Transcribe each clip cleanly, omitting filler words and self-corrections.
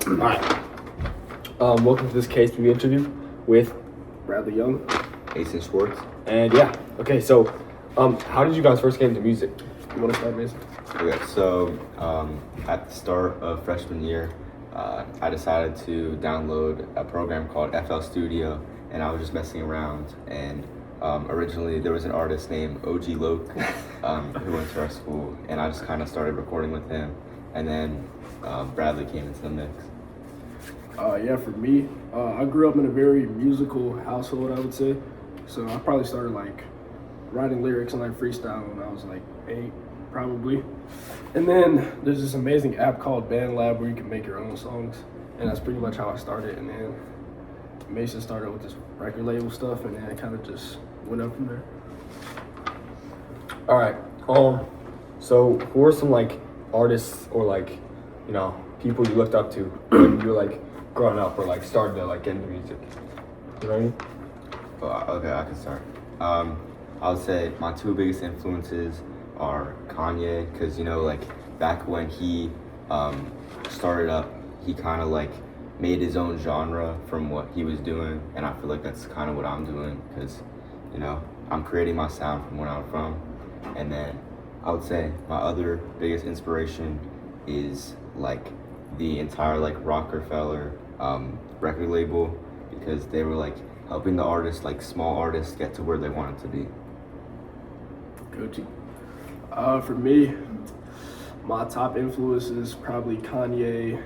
Alright. Welcome to this KSPB interview with Bradley Young. Mason Schwartz. And yeah, okay, so how did you guys first get into music? You want to start, Mason? Okay, so at the start of freshman year, I decided to download a program called FL Studio, and I was just messing around. And originally there was an artist named OG Loke who went to our school, and I just kind of started recording with him. And then Bradley came into the mix. Yeah, for me, I grew up in a very musical household, I would say. So I probably started like writing lyrics and like freestyling when I was like 8, probably. And then there's this amazing app called BandLab where you can make your own songs. And that's pretty much how I started. And then Mason started with this record label stuff, and then it kind of just went up from there. Alright, so who are some like artists or like, you know, people you looked up to when you were like growing up or like started to like get into music? You know what I mean? Okay, I can start. I would say my 2 biggest influences are Kanye, because you know, like back when he started up, he kind of like made his own genre from what he was doing, and I feel like that's kind of what I'm doing, because you know, I'm creating my sound from where I'm from. And then I would say my other biggest inspiration is like the entire like Rockefeller record label, because they were like helping the artists, like small artists, get to where they wanted to be. Gucci. For me, my top influences probably Kanye,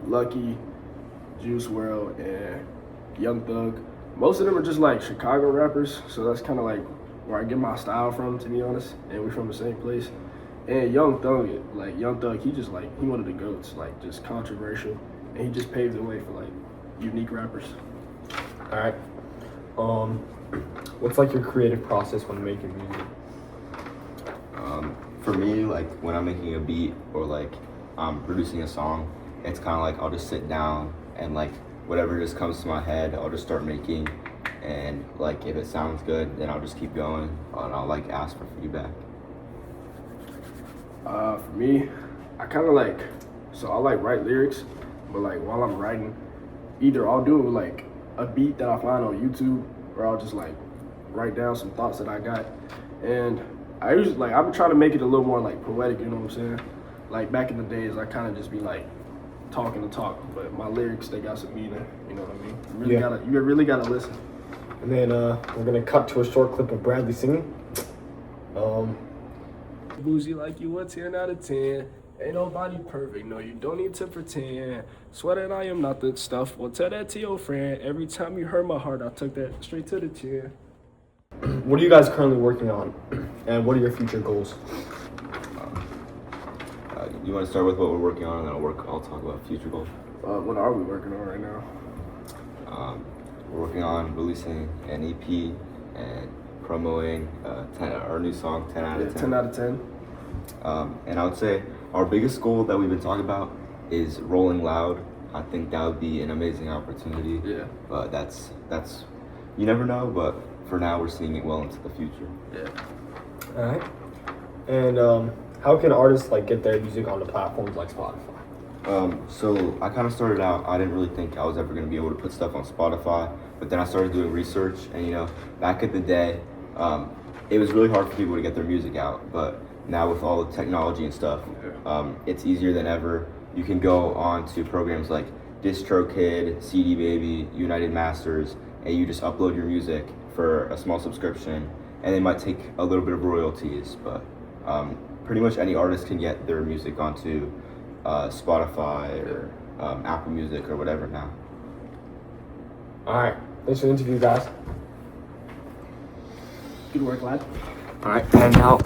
Lucky, Juice WRLD, and Young Thug. Most of them are just like Chicago rappers, so that's kind of like where I get my style from, to be honest. And we're from the same place. And Young Thug, he just like, he one of the GOATs, like just controversial, and he just paved the way for like unique rappers. All right. What's like your creative process when making music? For me, like when I'm making a beat or like I'm producing a song, it's kind of like I'll just sit down and like whatever just comes to my head, I'll just start making. And like if it sounds good, then I'll just keep going, and I'll like ask for feedback. For me, I kind of like, so I like write lyrics, but like while I'm writing, either I'll do like a beat that I find on YouTube, or I'll just like write down some thoughts that I got. And I usually like, I'm trying to make it a little more like poetic, you know what I'm saying? Like back in the days, I kind of just be like talking to talk, but my lyrics, they got some meaning, you know what I mean? You really gotta listen. And then we're gonna cut to a short clip of Bradley singing. Bougie like you a 10 out of 10. Ain't nobody perfect, no, you don't need to pretend. Swear that I am not the stuff. Well, tell that to your friend. Every time you hurt my heart, I took that straight to the chin. What are you guys currently working on, and what are your future goals? You want to start with what we're working on, and then I'll talk about future goals. What are we working on right now? We're working on releasing an EP and promoting our new song, 10 out of 10. 10 out of 10. And I would say our biggest goal that we've been talking about is rolling loud. I think that would be an amazing opportunity. Yeah. But that's you never know, but for now we're seeing it well into the future. Yeah. All right. And how can artists like get their music on the platforms like Spotify? So I kind of started out, I didn't really think I was ever going to be able to put stuff on Spotify, but then I started doing research, and you know, back in the day, it was really hard for people to get their music out, but now with all the technology and stuff, it's easier than ever. You can go on to programs like DistroKid, CD Baby, United Masters, and you just upload your music for a small subscription, and they might take a little bit of royalties, but pretty much any artist can get their music onto Spotify or Apple Music or whatever now. All right. Thanks for the interview, guys. Good work, lad. All right. And now.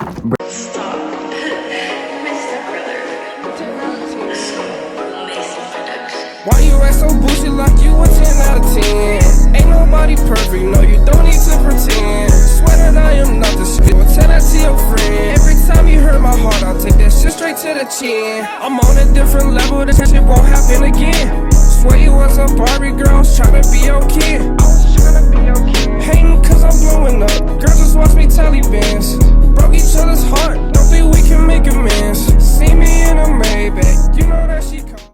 Why you act so bougie like you a 10 out of 10? Ain't nobody perfect, no, you don't need to pretend. Swear that I am not the shit, well, tell that to your friend. Every time you hurt my heart, I'll take that shit straight to the chin. I'm on a different level, this shit won't happen again. Swear you was a Barbie girl, I was tryna be your kid. Hating cause I'm blowing up, girls just watch me Taliban's. Broke each other's heart, don't think we can make amends. See me in a Maybach, you know that she